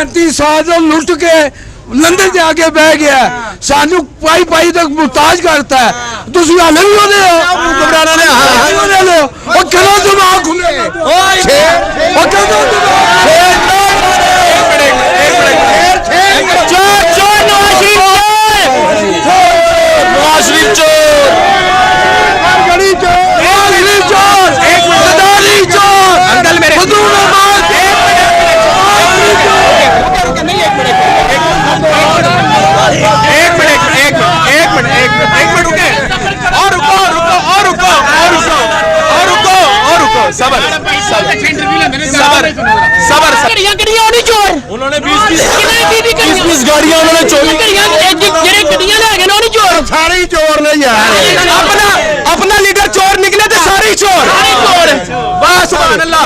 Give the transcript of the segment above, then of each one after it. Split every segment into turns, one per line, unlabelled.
35 साल तो लुट के लंदन जाके बह गया सानू पाई पाई तक मुहताज करता है तुसी हाले भी होने हो घबराना ने होने लो ओ करो दिमाग खुले ओ करो नवाज शरीफ चोर गली चोर सदारी चोर अंकल मेरे एक मिनट रुके और रुको सबर उन्होंने 20 गाड़ियां उन्होंने चोरी सारे चोर ने यार अपना लीडर चोर निकले थे सारे चोर बस सुभान अल्लाह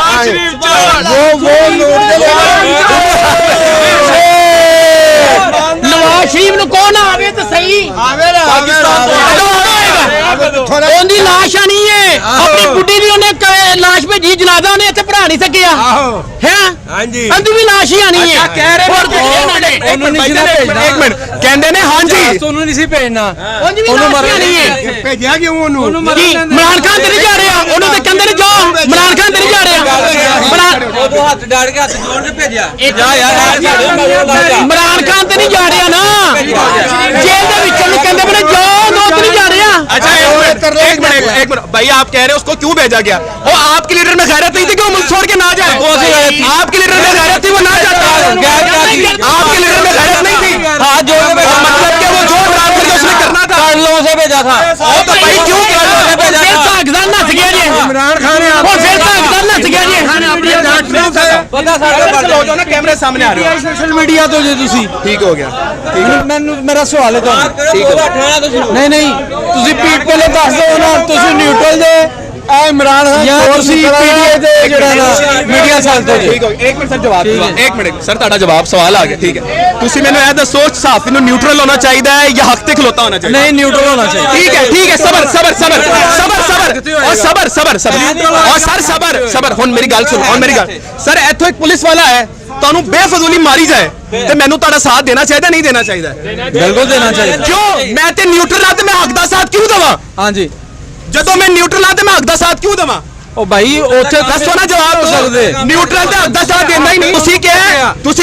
वो
नवाज शरीफ ਨੂੰ कौन आवे तो सही ਉਹਦੀ ਲਾਸ਼ ਆਣੀ ਹੈ ਆਪਣੀ ਬੁੱਢੀ ਦੀ ਉਹਨੇ ਲਾਸ਼ ਭੇਜੀ ਜਨਾਜ਼ਾ ਉਹਨੇ ਇੱਥੇ ਭਰਾ ਨਹੀਂ ਸਕਿਆ ਹੈ ਹਾਂਜੀ ਉਹਦੀ ਵੀ ਲਾਸ਼ ਹੀ ਆਣੀ ਹੈ ਕਹਿ ਰਹੇ
ਉਹਨੂੰ ਨਹੀਂ ਸੀ ਭੇਜਣਾ ਇੱਕ ਮਿੰਟ ਕਹਿੰਦੇ ਨੇ ਹਾਂਜੀ ਉਹਨੂੰ ਨਹੀਂ ਸੀ ਭੇਜਣਾ
ਉਹਨੂੰ ਮਾਰਨੀ ਹੈ
ਭੇਜਿਆ ਕਿਉਂ ਉਹਨੂੰ
ਇਮਰਾਨ ਖਾਨ ਤੇ ਨਹੀਂ ਜਾ ਰਿਹਾ ਉਹਨੂੰ ਤੇ ਕਹਿੰਦੇ ਨੇ ਜਾਓ ਇਮਰਾਨ ਖਾਨ ਤੇ ਨਹੀਂ ਜਾ ਰਿਹਾ
ਉਦੋਂ ਹੱਥ ਡਾੜ ਕੇ ਹੱਥ ਜੋੜ ਕੇ ਭੇਜਿਆ
ਜਾ ਯਾਰ ਇਮਰਾਨ ਖਾਨ ਤੇ नहीं जा रहा ना जेल के विच में कहंदे बने जाओ दो तो नहीं जा रहा
अच्छा एक मिनट भाई आप कह रहे हैं उसको क्यों भेजा गया वो आपके लीडर में गैरत नहीं थी कि वो मुल्क छोड़ के ना जाए आपके लीडर में गैरत थी वो ना जाता आपके लीडर में गैरत नहीं थी हाथ जोड़ के मतलब कि वो जो बराबर करके उसने करना था
लोगों से भेजा था
तो भाई क्यों
नस गया जी
इमरान खान
नस गया
जी कैमरे सामने आ रहे हो
सोशल मीडिया तो जे तुसी
ठीक हो गया
ਮੈਨੂੰ ਮੇਰਾ ਸਵਾਲ ਹੈ ਤੁਹਾਨੂੰ
ਠੀਕ ਹੋ
ਨਹੀਂ ਤੁਸੀਂ ਪੀਟ ਪਹਿਲੇ ਦੱਸ ਦਿਓ ਨਾ ਤੁਸੀਂ ਨਿਊਟਰਲ ਦੇ ਆ ਇਮਰਾਨ ਖਾਨ ਤੁਸੀਂ ਪੀਟੀਏ ਦੇ ਜਿਹੜਾ ਨਾ ਮੀਡੀਆ ਸਾਲ ਤੋਂ
ਠੀਕ ਹੋ ਇੱਕ ਮਿੰਟ ਸਰ ਜਵਾਬ ਦਿਓ ਇੱਕ ਮਿੰਟ ਸਰ ਤੁਹਾਡਾ ਜਵਾਬ ਸਵਾਲ ਆ ਗਿਆ ਠੀਕ ਹੈ ਤੁਸੀਂ ਮੈਨੂੰ ਇਹ ਦੱਸੋ ਸਾਫੀ ਨੂੰ ਨਿਊਟਰਲ ਹੋਣਾ ਚਾਹੀਦਾ ਹੈ ਜਾਂ ਹੱਕ ਤੇ ਖਲੋਤਾ ਹੋਣਾ ਚਾਹੀਦਾ
ਨਹੀਂ ਨਿਊਟਰਲ ਹੋਣਾ ਚਾਹੀਦਾ
ठीक है सबर हुण मेरी गल सुनो और मेरी गल सर इत्थों एक पुलिस वाला है ਤੁਹਾਨੂੰ ਬੇਫਜ਼ੂਲੀ ਮਾਰੀ ਜਾਏ ਤੇ ਮੈਨੂੰ ਤੁਹਾਡਾ ਸਾਥ ਦੇਣਾ ਚਾਹੀਦਾ ਨਹੀਂ ਦੇਣਾ ਚਾਹੀਦਾ
ਬਿਲਕੁਲ ਦੇਣਾ ਚਾਹੀਦਾ
ਕਿਉਂ ਮੈਂ ਤੇ ਨਿਊਟਰਲ ਆ ਤੇ ਮੈਂ ਹੱਕ ਦਾ ਸਾਥ ਕਿਉਂ ਦਵਾਂ
ਹਾਂਜੀ
ਜਦੋਂ ਮੈਂ ਨਿਊਟਰਲ ਆ ਤੇ ਮੈਂ ਹੱਕ ਦਾ ਸਾਥ ਕਿਉਂ ਦਵਾਂ
ਉਹ ਭਾਈ ਉੱਥੇ
ਦੱਸੋ ਨਾ ਜਵਾਬ
ਹੋ ਸਕਦੇ
ਨਿਊਟਰਲ ਤੇ ਹੱਕ ਦਾ ਸਾਥ ਦੇਣਾ ਹੀ ਨਹੀਂ ਤੁਸੀਂ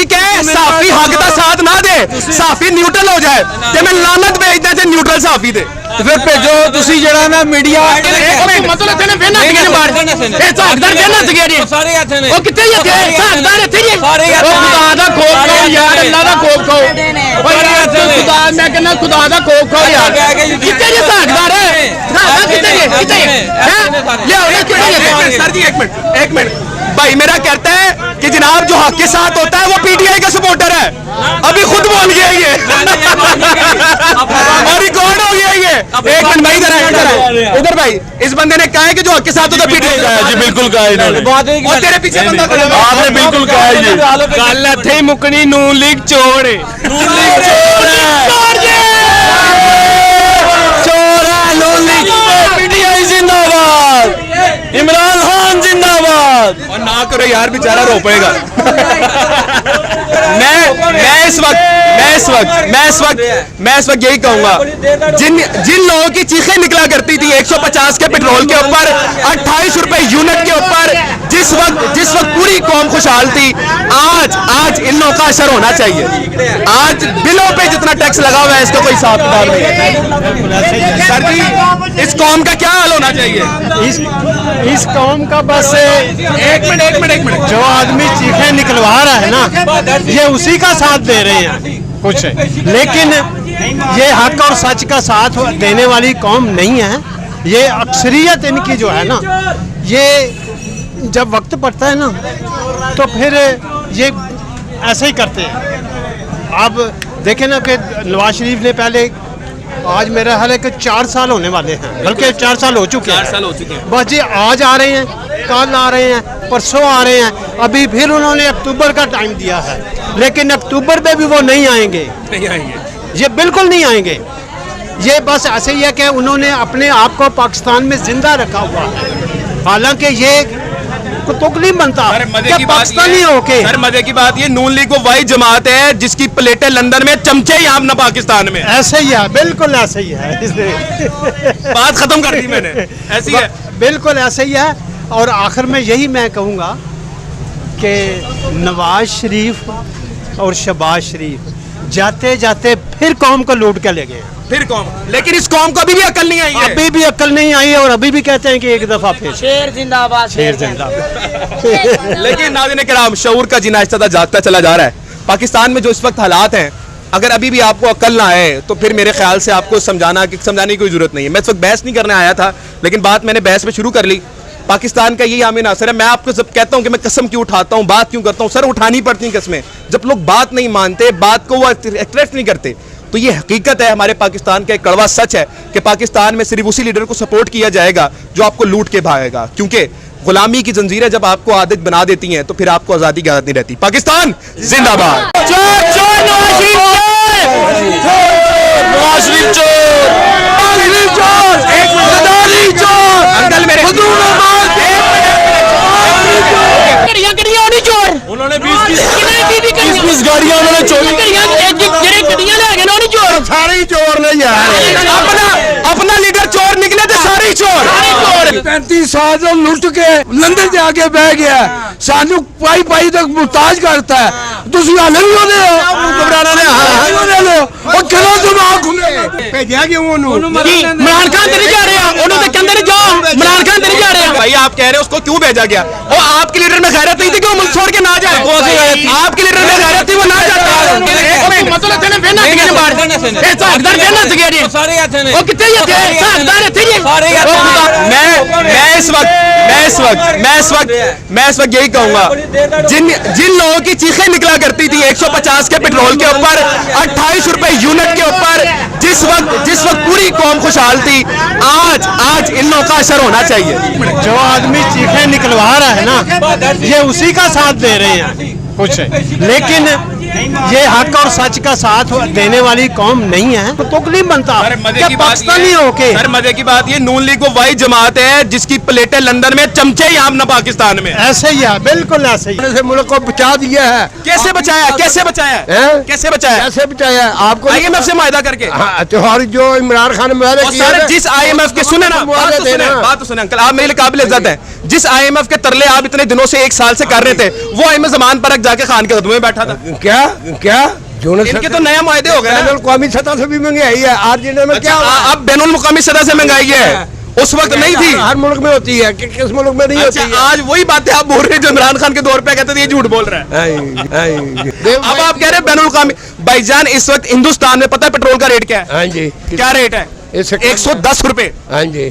ਕਹੇ ਸਾਫੀ ਹੱਕ ਦਾ ਸਾਥ ਨਾ ਦੇ ਸਾਫੀ ਨਿਊਟਰਲ ਹੋ ਜਾਏ ਤੇ ਮੈਂ ਲਾਨਤ ਭੇਜਦਾ ਤੇ ਨਿਊਟਰਲ ਸਾਫੀ ਦੇ
ਤੇ ਫਿਰ ਭੇਜੋ ਤੁਸੀਂ ਜਿਹੜਾ ਨਾ ਮੀਡੀਆ
ਮਤਲਬ ਇੱਥੇ ਨੇ ਫੇਰ ਨੱਸ ਗਏ ਬਾਹਰ ਇਹ ਝਾਕਦਾਰ ਫੇਰ ਨੱਸ ਗਿਆ ਜੀ
ਸਾਰੇ ਇੱਥੇ ਨੇ
ਉਹ ਕਿੱਥੇ ਜੀ ਝਾਕਦਾਰ ਇੱਥੇ ਜੀ
ਸਾਰੇ
ਉਹ ਖੁਦਾ ਦਾ ਖੋਫ ਖਾਓ ਯਾਰ ਅੱਲਾ ਦਾ ਖੋਫ ਖਾਓ ਖੁਦਾ ਮੈਂ ਕਹਿੰਦਾ ਖੁਦਾ ਦਾ ਖੋਫ ਖਾਓ ਯਾਰ ਕਿੱਥੇ ਜੀ ਝਾਕਦਾਰ ਕਿੱਥੇ लिया
सर जी एक मिनट भाई मेरा कहता है कि जनाब जो हक के साथ होता है वो पीटीआई का सपोर्टर है अभी खुद बोल गया ये और रिकॉर्ड हो गया ये एक मिनट भाई इधर भाई इस बंदे ने कहा है कि जो हक के साथ होता है पीटीआई
जी बिल्कुल कहा इन्होंने
और तेरे पीछे बंदा
आपने बिल्कुल कहा ये
गल इत्थे ही मुकनी नून लीग चोर
इमरान खान जिंदाबाद
और ना करो यार बेचारा रो पाएगा मैं इस वक्त यही कहूंगा जिन लोगों की चीखें निकला करती थी 150 के पेट्रोल के ऊपर 28 रुपए यूनिट के ऊपर जिस वक्त पूरी कौम खुशहाल थी आज इन लोगों का असर होना चाहिए आज बिलों पे जितना टैक्स लगा हुआ है इसका कोई हिसाब किताब नहीं सर जी इस कौम का क्या हाल होना चाहिए
इस कौम का बस
एक मिनट
जो आदमी चीखें निकलवा रहा है ना ये उसी का साथ दे रहे हैं कुछ लेकिन ये हक और सच का साथ देने वाली कौम नहीं है ये अक्सरियत इनकी जो है ना ये जब वक्त पड़ता है ना तो फिर ये ऐसे ही करते हैं। आप देखें ना कि नवाज शरीफ ने पहले आज मेरा ख्याल है कि 4 साल होने वाले हैं बल्कि 4 साल हो चुके हैं बस जी आज आ रहे हैं कल आ रहे हैं परसों आ रहे हैं अभी फिर उन्होंने अक्टूबर का टाइम दिया है लेकिन अक्टूबर में भी वो नहीं आएंगे ये बिल्कुल नहीं आएंगे। ये बस ऐसे ही है कि उन्होंने अपने आप को पाकिस्तान में जिंदा रखा हुआ है हालांकि ये कोई तुक नहीं बनता
सर मजे
क्या
की बात
पाकिस्तानी
ये
होके
सर मजे की बात ये नून लीग वो वही जमात है जिसकी प्लेटें लंदन में चमचे ही आप ना पाकिस्तान में
ऐसे ही है, बिल्कुल ऐसे ही है।
बात खत्म कर दी मैंने ऐसी है
बिल्कुल ऐसे ही है। और आखिर में यही मैं कहूँगा कि नवाज शरीफ और शहबाज शरीफ जाते जाते फिर कौम को लूट के ले गए।
फिर कौम, लेकिन इस कौम को अभी भी अकल नहीं आई है।
अभी भी अक्ल नहीं आई और अभी भी कहते हैं कि एक दफा फिर
शेर जिंदाबाद
शेर जिंदाबाद।
लेकिन नाज़रीन किराम, शऊर का जीना आहिस्ता जागता चला जा रहा है। पाकिस्तान में जो इस वक्त हालात हैं, अगर अभी भी आपको अकल ना आए तो फिर मेरे ख्याल से आपको समझाने की कोई जरूरत नहीं है। मैं इस वक्त बहस नहीं करने आया था, लेकिन बात मैंने बहस में शुरू कर ली। पाकिस्तान का यही आमीन असर है। मैं आपको जब कहता हूं कि मैं कसम क्यों उठाता हूं, बात क्यों करता हूं, सर उठानी पड़ती हैं कसमें। जब लोग बात नहीं मानते, बात को वो एक्सेप्ट नहीं करते, तो ये हकीकत है, हमारे पाकिस्तान का एक कड़वा सच है कि पाकिस्तान में सिर्फ उसी लीडर को सपोर्ट किया जाएगा जो आपको लूट के भागेगा। क्योंकि गुलामी की जंजीरें जब आपको आदत बना देती हैं तो फिर आपको आजादी की आदत नहीं रहती। पाकिस्तान जिंदाबाद। अंकल मेरे
उन्होंने 20 गाड़ियां उन्होंने
सारे ही चोर ने यार,
अपना लीडर चोर निकले थे, सारे ही चोर।
35 साल तो लुट के लंदन जाके बह गया, सानू पाई पाई तक मुहताज करता है। तुसी हाले भी होने हो घबराना ने होने लो और करो दिमाग घूमे भेजा क्यों ਉਹਨੂੰ
इमरान खान नहीं जा रहे हैं, उन्होंने कहते नहीं जाओ, इमरान खान नहीं जा रहे हैं।
भाई आप कह रहे हैं उसको क्यों भेजा गया? वो आपके लीडर में गैरत नहीं थी कि वो मुल्क छोड़ के ना जाए? आपके लीडर में गैरत थी, वो ना जाता।
मतलब तेने बेना सीगे ने बाहर ए सागदार बेना सीगे रे सारे आथे ने ओ कितने ये थे सागदार थे ये सारे
मैं इस वक्त यही कहूंगा, जिन लोगों की चीखें निकला करती थी 150 के पेट्रोल के ऊपर, 28 रुपए यूनिट के ऊपर, जिस वक्त पूरी कौम खुशहाल थी, आज इन लोगों का असर होना चाहिए।
जो आदमी चीखें निकलवा रहा है ना, ये उसी का साथ दे रहे हैं कुछ, लेकिन ये हक और सच का साथ देने वाली कौम नहीं है तो तुक नहीं बनता क्या पाकिस्तानी होके।
सर मजे की बात ये नून लीग वो वही जमात है जिसकी प्लेटें लंदन में चमचे ही हम ना पाकिस्तान में।
ऐसे ही है, बिल्कुल ऐसे ही।
से मुल्क को बचा दिया है।
कैसे बचाया? कैसे बचाया?
हैं?
कैसे बचाया?
कैसे बचाया आपको?
IMF से मायदा करके।
हाँ, त्योहार जो इमरान खान ने
और सारे जिस IMF के सुने ना, बात तो सुने अंकल, आप मेरे काबिल इज्जत हैं। जिस IMF के तरले आप इतने दिनों से, 1 साल से कर रहे थे, वो IMF जमान परक जाके खान के कदम में बैठा था।
क्या
इनके तो नया मुआहदे हो गए ना।
कौमी सतह से भी महंगाई है, आर्जेंटीना में क्या
अब बैनुल मुकामी सतह से महंगाई है, उस वक्त नहीं थी।
हर मुल्क में होती है, किस मुल्क में नहीं होती है।
आज वही बातें आप बोल रहे हैं जो इमरान खान के दौर पे कहते थे ये झूठ बोल रहा है। अब आप कह रहे हैं बैनुल मुकामी। भाईजान इस वक्त हिंदुस्तान में पता है पेट्रोल का रेट क्या है?
हाँ जी,
क्या रेट है? 110 रुपए।
हाँ जी।